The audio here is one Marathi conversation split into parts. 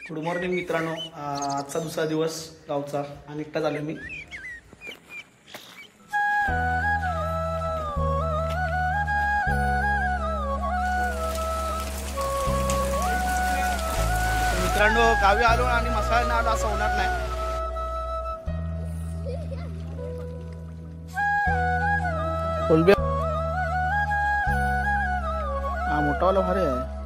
गुड मॉर्निंग मित्रांनो, आजचा दुसरा दिवस गावचा आणि एकटा झालो मी. मित्रांनो गावी आलो आणि मसाला नाही आलो असं होणार नाही. कोलबी हा मोठावाला भारी आहे.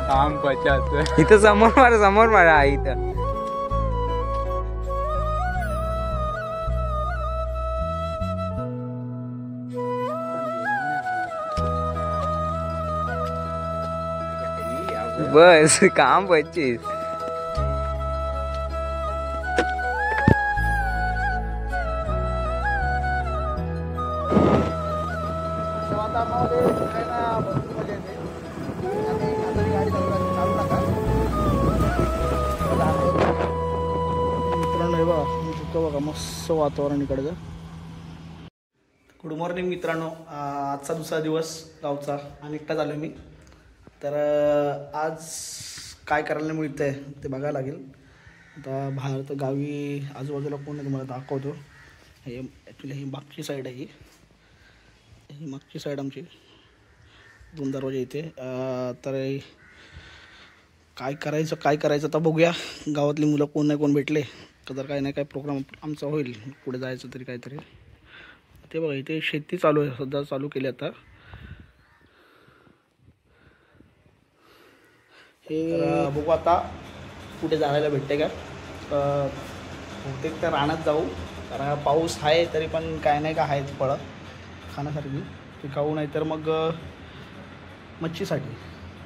काम पचाच इथं समोर मारा इथं. बस काम 25. बघा मस्त वातावरण इकडचं. गुड मॉर्निंग मित्रांनो, आजचा दुसरा दिवस गावचा आणि एकटा झालो मी. तर आज काय करायला मिळतं आहे ते बघायला लागेल. आता बाहेर तर गावी आजूबाजूला कोण आहे तुम्हाला दाखवतो. हे ॲक्च्युली ही मागची साईड आहे. ही मागची साईड आमची 2 दरवाजे इथे. तर काय करायचं आता बघूया. गावातली मुलं कोण नाही कोण भेटले तर जर काही नाही काय प्रोग्राम आमचा होईल पुढे जायचं तरी काहीतरी. ते बघा इथे शेती चालू आहे, सध्या चालू केली आता. हे बघू आता कुठे जायला भेटते का. बहुतेक तर रानात जाऊ, कारण पाऊस आहे तरी पण काय नाही का आहेत फळं खाण्यासारखी पिकाऊ. नाही तर मग मच्छीसाठी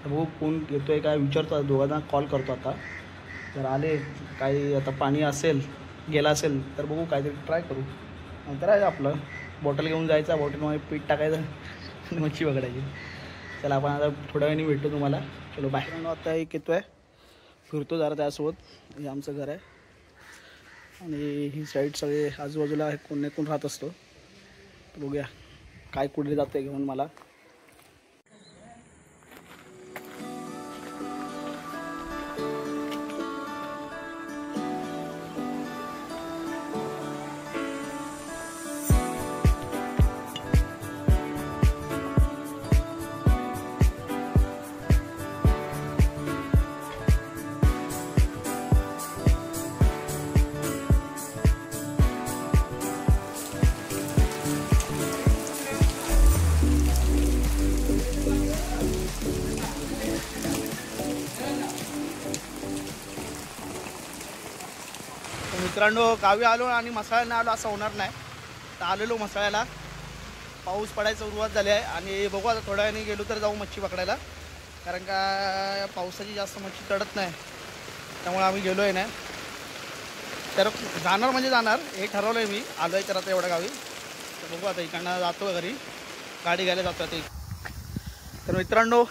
तर बघू कोण येतो आहे काय विचारतो. दोघांना कॉल करतो आता. जर आले काही आता पाणी असेल गेला असेल तर बघू काहीतरी ट्राय करू. नंतर आहे आपलं बॉटल घेऊन जायचं, बॉटलमध्ये पीठ टाकायचं आणि मच्छी पकडायची. चला आपण आता थोड्या वेळाने भेटतो तुम्हाला. चलो बाय. आता एक येतो आहे फिरतो जरा त्यासोबत. हे आमचं घर आहे आणि ही साईड सगळे आजूबाजूला कोण नाही कोण राहत असतो. तर बघूया काय कुठे जातं घेऊन मला. मित्रांनो गावी आलो आणि मसाला नाही आलो असं होणार नाही. तर आलेलो मसाल्याला. पाऊस पडायला सुरुवात झाली आहे आणि बघू आता थोड्या वेळाने गेलो तर जाऊ मच्छी पकडायला. कारण का पावसाची जास्त मच्छी चढत नाही त्यामुळे आम्ही गेलो आहे नाही. तर जाणार म्हणजे जाणार हे ठरवलं आहे मी. आलो आहे तर आता एवढ्या गावी. तर बघू आता इकडनं जातो घरी, गाडी घ्यायला जातो ते. तर मित्रांनो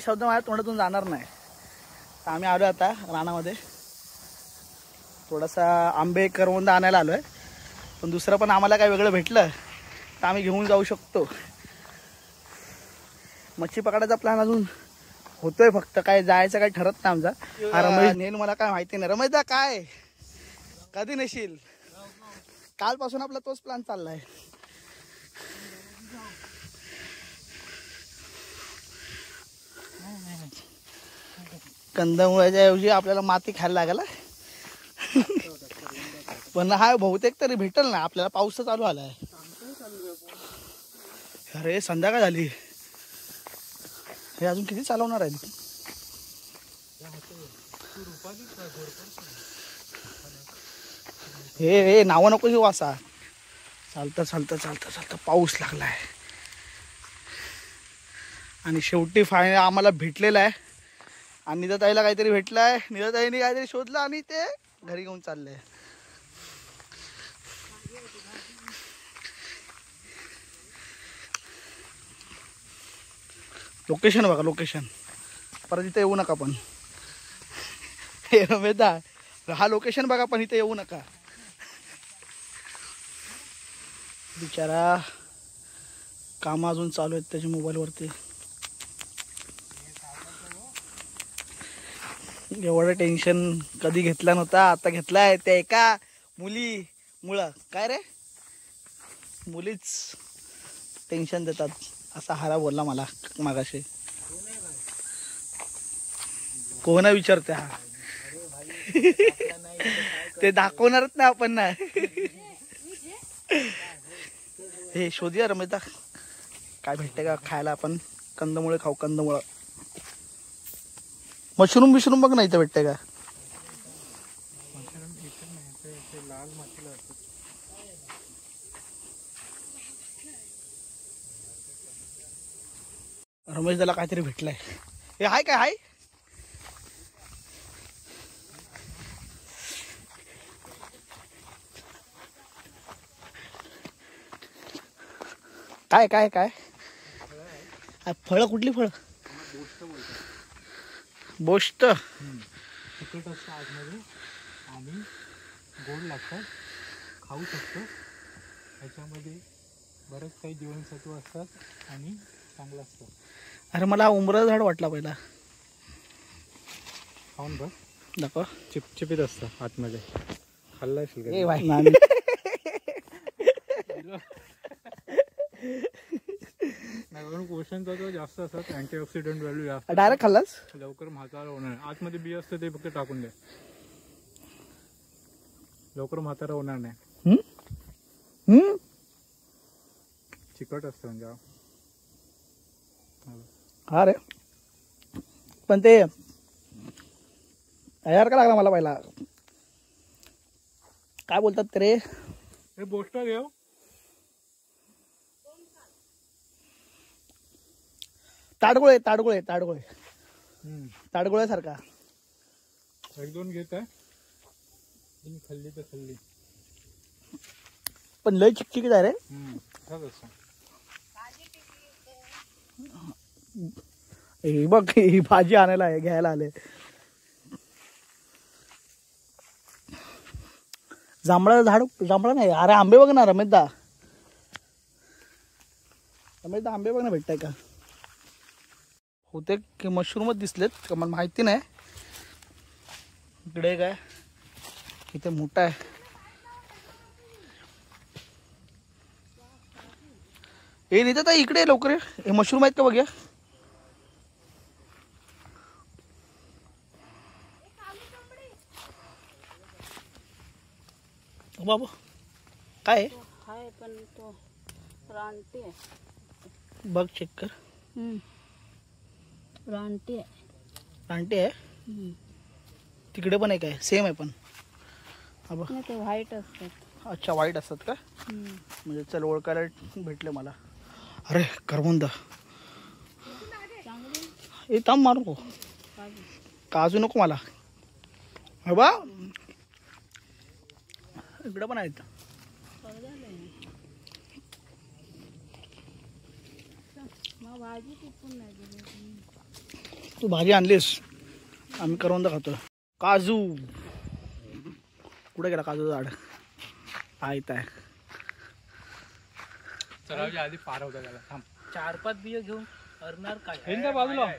शब्द माझ्या तोंडातून जाणार नाही. तर आम्ही आलो आता रानामध्ये. थोडासा आंबे करवंद आणायला आलो आहे. पण दुसरं पण आम्हाला काय वेगळं भेटलं तर आम्ही घेऊन जाऊ शकतो. मच्छी पकडायचा प्लॅन अजून होतोय, फक्त काय जायचं काय ठरत नाही आमचा. रमेश नेल मला काय माहिती नाही. रमेशदा काय कधी नशील, कालपासून आपला तोच प्लॅन चाललाय. कंदमुळाच्या ऐवजी आपल्याला माती खायला लागला. पण हा बहुतेक तरी भेटल ना आपल्याला. पाऊस चालू आलाय. अरे संध्याकाळ झाली. हे अजून किती चालवणार आहे. हे नावं नको घेऊ असा. चालता पाऊस लागलाय आणि शेवटी फायनल आम्हाला भेटलेला आहे. आणि निदाताईला काहीतरी भेटलंय. निदाताईने काहीतरी शोधलं आणि ते घरी घेऊन चाललंय. लोकेशन बघा, लोकेशन. परत इथे येऊ नका पण. हे रमेदा, हा लोकेशन बघा पण इथे येऊ नका. बिचारा काम अजून चालू आहेत त्याच्या मोबाईलवरती. एवढं टेन्शन कधी घेतला नव्हता, आता घेतलाय त्या एका मुळं. काय रे, मुलीच टेन्शन देतात असा हारा बोलला मला मागाशी. कोण विचारते हा ते दाखवणारच नाही आपण ना. हे शोधूया रमेशदा काय भेटते का खायला. आपण कंदमुळे खाऊ, कंदमुळं. मशरूम बिशरूम बघ ना इथं भेटते का. रमेश दाला काहीतरी भेटलंय. हे हाय काय हाय. काय काय काय फळ, कुठली फळ. बोस्ट तिखट असतं आतमध्ये आणि गोड लागतात, खाऊ शकतो. ह्याच्यामध्ये बरेच काही जीवनसत्व असतात आणि चांगलं असतं. अरे मला उमरा झाड वाटला पहिला. खाऊन बघ, दाखव. चिपचिपीत असतं आतमध्ये. खाल्ला असेल का? पोषण तत्व जास्त असतात, अँटीऑक्सिडंट व्हॅल्यू जास्त. डायरेक्ट खाल्लास. लवकर म्हातारा होणार नाही. आतमध्ये बी असतं ते फक्त टाकून द्या, लवकर म्हातारा होणार नाही. चिकट असतं म्हणजे. हा रे, पण ते तयार का लागला मला पहिला. काय बोलतात ते रे. हे बोस्ट घेऊ. ताडगोळे ताडगोळे ताडगोळे ताडगोळे सारखा. एक दोन घेत आहे, खाल्ली तर खाल्ली. पण लय चिकचिकीत आहे रे. हे बघ, ही भाजी आणायला आहे, घ्यायला आले. जांभळा झाड, जांभळा नाही अरे, आंबे बघ ना रमेशदा. रमेशदा आंबे बघ ना भेटताय का. होते की मशरूमच दिसलेत का मला माहिती नाही. इकडे काय इथे मोठा आहे. हे नाही तर इकडे लवकर. हे मशरूम आहेत का बघूया. बाबा काय आहे पण तो रानटी आहे. बघ चेक कर. रानटी आहे. रानटी आहे. तिकडे पण आहे काय सेम आहे पण. नाही ते व्हाईट असतात. अच्छा व्हाईट असतात का. म्हणजे चल ओळखायला भेटले मला. अरे करवंद. हे थांब मारू नको. काजू नको मला. हे बा इकडे पण आहेत. तू भाजी आणलीस, आम्ही करवंद खातो. काजू कुठे गेला काजू झाड. आहेत आहे. चढावच्या आधी पार होता त्याला. थांब, 4-5 बिया घेऊन अरणार काय. त्या बाजूला.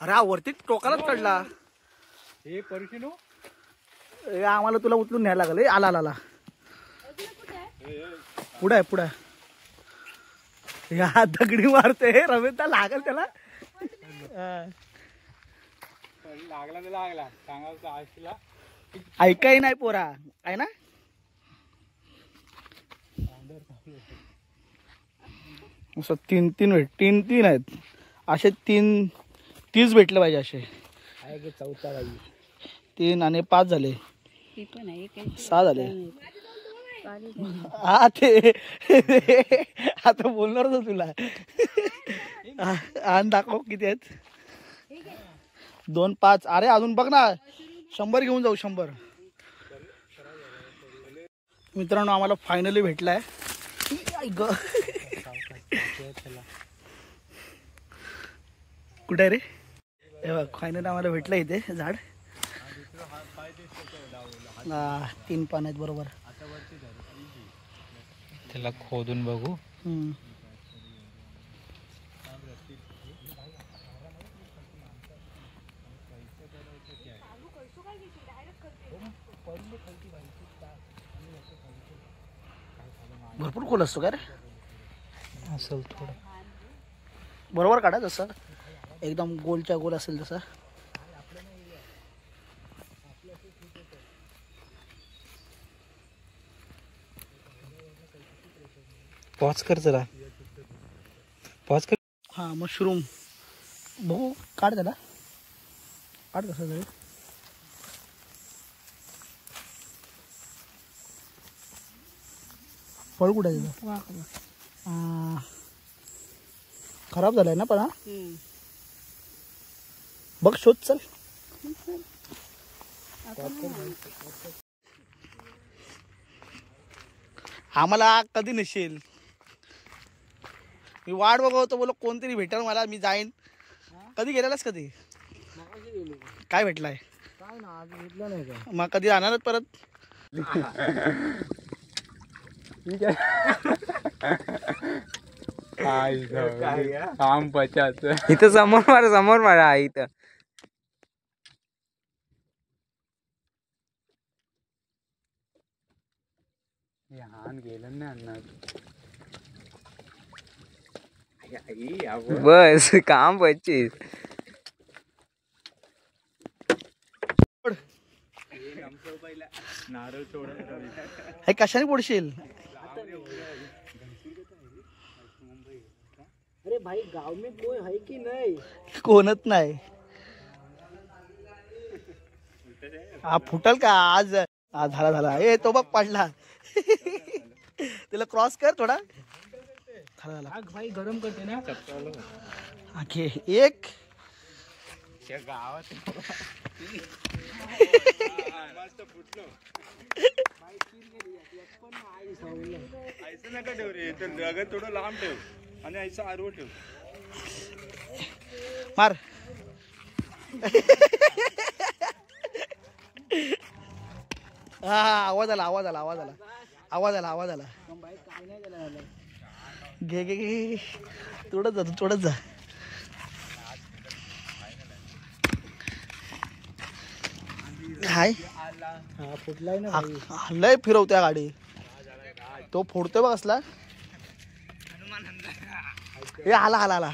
अरे हा वरती टोकालाच चढला. हे परिशिनो आम्हाला तुला उचलून न्यायला लागले. आला आला आला. पुढे आहे पुढे. या दगडी मारते रमेशदा लागल त्याला. लागला तर लागला. सांगायचं आशीला ऐकाय नाही पोरा आहे ना. असं 3 आहेत. असे 30 भेटले पाहिजे. असे 3 आणि 5 झाले. 6 झाले. हा ते आता बोलणार होतो तुला. आण दाखव किती आहेत. 2, 5. अरे अजून बघ ना. 100 घेऊन जाऊ. 100 मित्रांनो आम्हाला फायनली भेटलाय. कुठे रे. हे बघ फायनली आम्हाला भेटलं इथे झाड. 3 पान आहेत बरोबर. त्याला खोदून बघू. भरपूर खोल असतो का रे? असेल थोडं. बरोबर काढा, जसं एकदम गोलच्या गोल असेल तसं. पॉज कर जरा. पॉज कर. हां मशरूम बघू, काढ त्याला, काढ कसं तरी. फळ कुठे आहे त्याचं? खराब झालाय ना पण. हा बघ, शोध चल. आम्हाला कधी नसेल, मी वाट बघतो, बोलो कोणतरी भेटेल मला, मी जाईन. कधी गेलेलास? कधी काय भेटलाय? काय ना आज भेटलं नाही का? मग कधी जाणारच परत? काम पचाच. इथं समोर मारा इथं. हान गेलं ना अण्णा. बस काम 25. नारळ हे कशाने पोडशील? अरे भाई गाव में कोई है की नाही? कोणच नाही. हा फुटल का आज? झाला. ए तो बघ पडला. तिला क्रॉस कर थोडा. झाला. भाई गरम करते ना. ओके, एक गावात ऐसा नका ठेव रे, अगर थोडं लांब ठेव आणि ऐसा आरवं ठेव. मार. हा आवाज आला. घे तोडत जा. हाय फुटलाय ना. लय फिरवत्या गाडी. तो फोडतोय बघ असला. हे आला.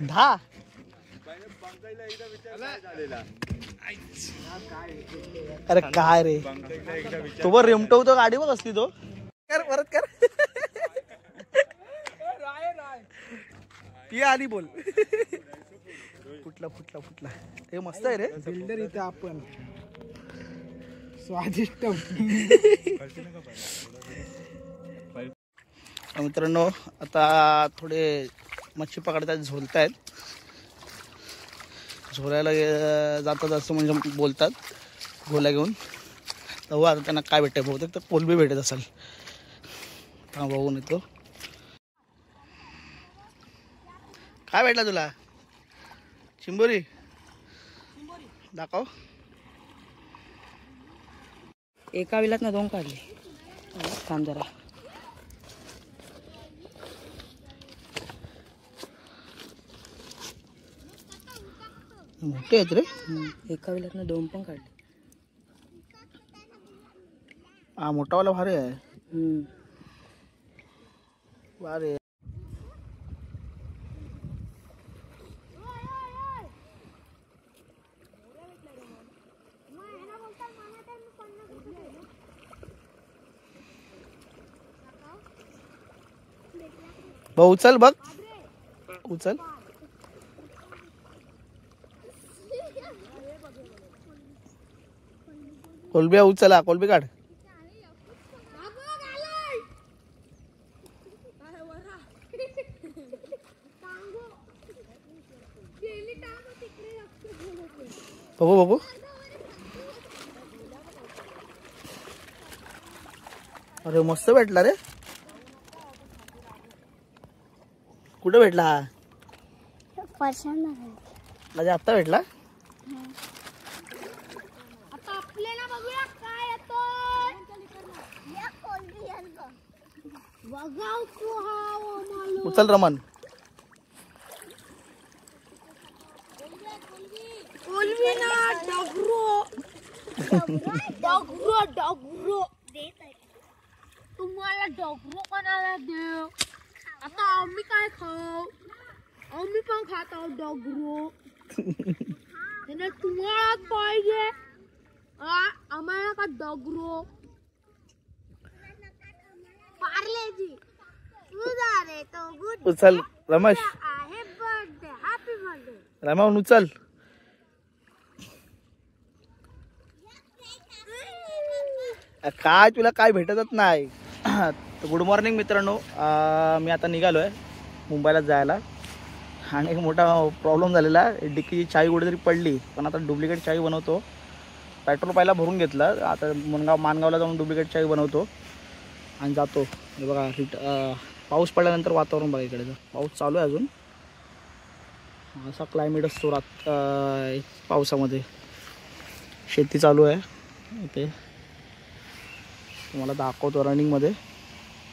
धा अरे काय रे, तो बर रेमटवतो गाडी बघ असली. तो परत कर. ती आली बोल. फुटला. हे मस्त आहे रे. बिल्डर इथं आपण स्वादिष्ट. मित्रांनो, आता थोडे मच्छी पकडतात, झोलतायत. झोलायला जातात असं म्हणजे बोलतात, घोला घेऊन. तेव्हा आता त्यांना काय भेटतं, बहुतेक तर कोलबी भेटत असेल. हा बघून येतो. काय भेटला तुला? चिंबोरी दाखव. एका विलात ना 2 काढले. थांब जरा. मोठे आहेत रे. एका विलात ना 2 पण काढले. हा मोठावाला भारी आहे. भारी. भाऊ उचल बघ, उचल. कोलबी उचला, कोलबी काढ. बघू. अरे मस्त भेटला रे. कुठे भेटला हा? म्हणजे आत्ता भेटला. आता आपल्याला बघूया काय येतो. बघाव तू हा उचल रमन. डगरो तुम्हाला डगरो कोणाला देऊ. आता आम्ही काय खाऊ. आम्ही पण खात आहोत डगरो. तुम्हाला पाहिजे आम्हाला का डगरो. पार्लेजी तुझा रे तो गुड उचल रमेश. आहे. Birthday happy birthday. रमन उचल. काय तुला काय भेटतच नाही. गुड मॉर्निंग मित्रांनो. मी आता निघालो आहे मुंबईला जायला आणि एक मोठा प्रॉब्लेम झालेला. डिक्कीची चावी कुठेतरी पडली पण आता डुप्लिकेट चावी बनवतो. पेट्रोल पहिला भरून घेतलं. आता मानगावला जाऊन डुप्लिकेट चावी बनवतो आणि जातो. हे बघा पाऊस पडल्यानंतर वातावरण बघा इकडे पाऊस चालू आहे अजून. असा क्लायमेट असतो पावसामध्ये. शेती चालू आहे इथे. तुम्हाला दाखवतो रनिंगमध्ये.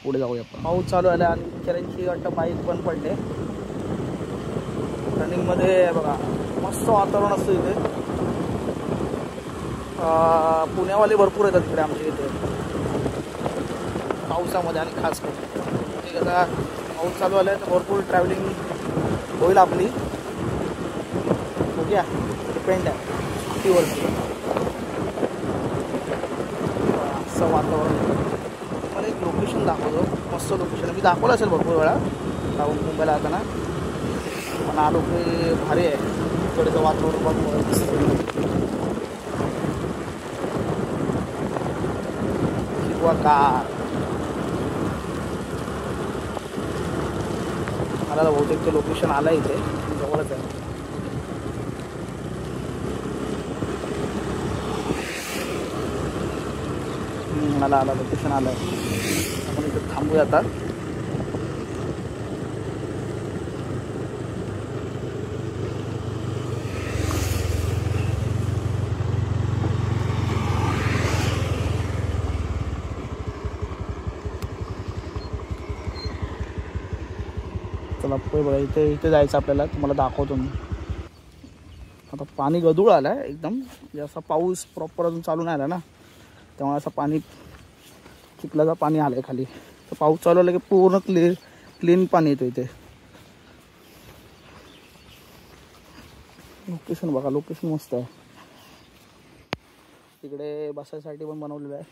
पुढे जाऊया आपण. पाऊस चालू आहे आणि बिचाऱ्यांची वाटतं बाईक पण पडले. रनिंगमध्ये बघा मस्त वातावरण असतं इथे. पुण्यावाले भरपूर येतात इकडे आमच्या इथे पावसामध्ये आणि खास करून. ठीक आता पाऊस चालू आला आहे तर भरपूर ट्रॅव्हलिंग होईल आपली. बघूया डिपेंड आहे सुट्टीवरती. असं वातावरण. मला एक लोकेशन दाखवतो. मस्त लोकेशन. मी दाखवलं असेल भरपूर वेळा जाऊन मुंबईला जाताना. पण आलो की भारी आहे इकडचं वातावरण. बघ किंवा कार. मला बहुतेक ते लोकेशन आलं इथे जवळच आहे. मला आला लोकेशन आलं आहे. आपण इथे थांबूया आता. चला बघा इथे जायचं आपल्याला. तुम्हाला दाखवतो मी. आता पाणी गदूळ आलं आहे एकदम. असा पाऊस प्रॉपर अजून चालू नाही आला ना त्यामुळे असं पाणी चिखलाचं पाणी आलं आहे खाली. तर पाऊस चालू आला की पूर्ण क्लीन पाणी येतो इथे. लोकेशन बघा. लोकेशन मस्त आहे. तिकडे बसायसाठी पण बनवलेलं आहे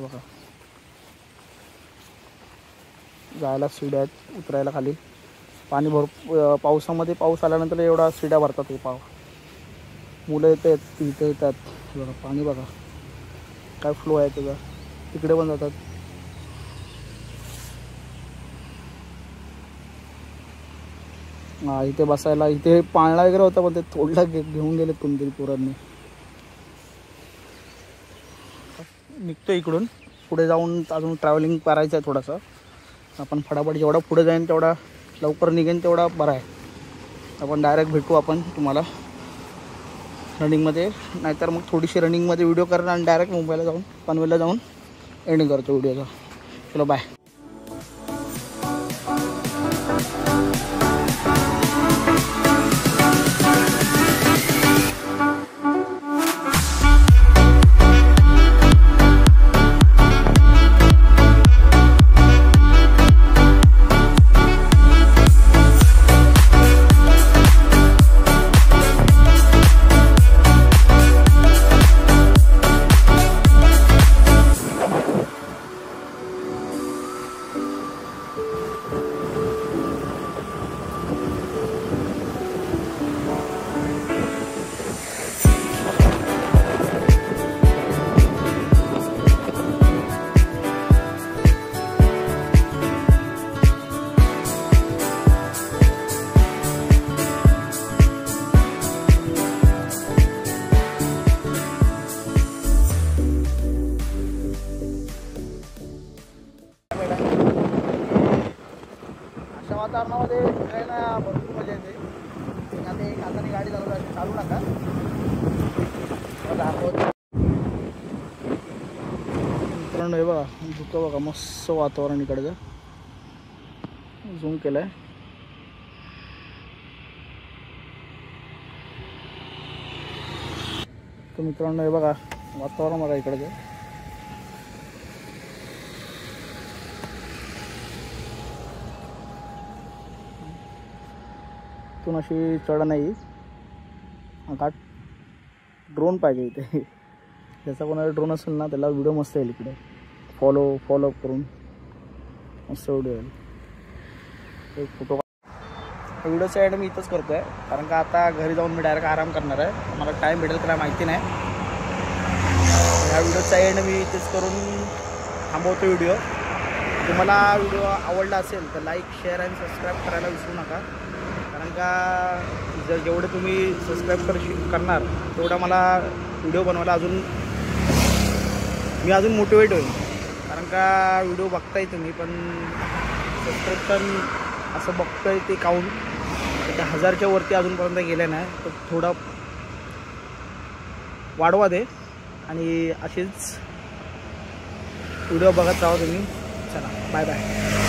बघा. जायला सीड्या आहेत. उतरायला खाली पाणी पावसामध्ये पाऊस आल्यानंतर एवढा सीड्या भरतात हे पाव. मुलं येतात तिथे येतात बघा. पाणी बघा काय फ्लो आहे त्याचा. तिकडे पण जातात. हां इथे बसायला. इथे पाळणा वगैरे होता पण ते थोडला घेऊन गेलेत कोणतरी पोरांनी. निघतो इकडून. पुढे जाऊन अजून ट्रॅव्हलिंग करायचं आहे थोडंसं. आपण फटाफट जेवढा पुढे जाईन तेवढा लवकर निघेन तेवढा बरा आहे. आपण डायरेक्ट भेटू आपण तुम्हाला रनिंगमध्ये. नाहीतर मग थोडीशी रनिंगमध्ये व्हिडिओ करणार आणि डायरेक्ट मुंबईला जाऊन पनवेलला जाऊन एंडिंग करतो व्हिडिओचा. चलो बाय. वातावरणामध्ये फिरायला भरपूर मजा येते. आता एक हाताने गाडी चालू नका. मित्रांनो हे बघा धुकं बघा, मस्त वातावरण इकडचं. झूम केलं आहे. तर मित्रांनो हे बघा वातावरण बघा इकडचं. इथून अशी चढ नाही. आता ड्रोन पाहिजे इथे. ज्याचा कोणाला ड्रोन असेल ना त्याला व्हिडिओ मस्त येईल. इकडे फॉलो करून मस्त व्हिडिओ येईल. एक फोटो व्हिडिओचा ॲड मी इथंच करतो आहे, कारण का आता घरी जाऊन मी डायरेक्ट आराम करणार आहे. मला टाईम भेटेल त्याला माहिती नाही. ह्या व्हिडिओचा ॲड मी इथेच करून थांबवतो व्हिडिओ. तुम्हाला व्हिडिओ आवडला असेल तर लाईक, शेअर आणि सबस्क्राईब करायला विसरू नका. कारण का जेवढे तुम्ही सबस्क्राईब करणार तेवढा मला व्हिडिओ बनवायला मी अजून मोटिवेट होईल. कारण का व्हिडिओ बघताय तुम्ही पण सबस्क्रिप्शन असं बघतोय ते काउंट 1000च्या वरती अजूनपर्यंत गेले नाही. तर थोडा वाढवा दे आणि असेच व्हिडिओ बघत राहा तुम्ही. चला बाय बाय.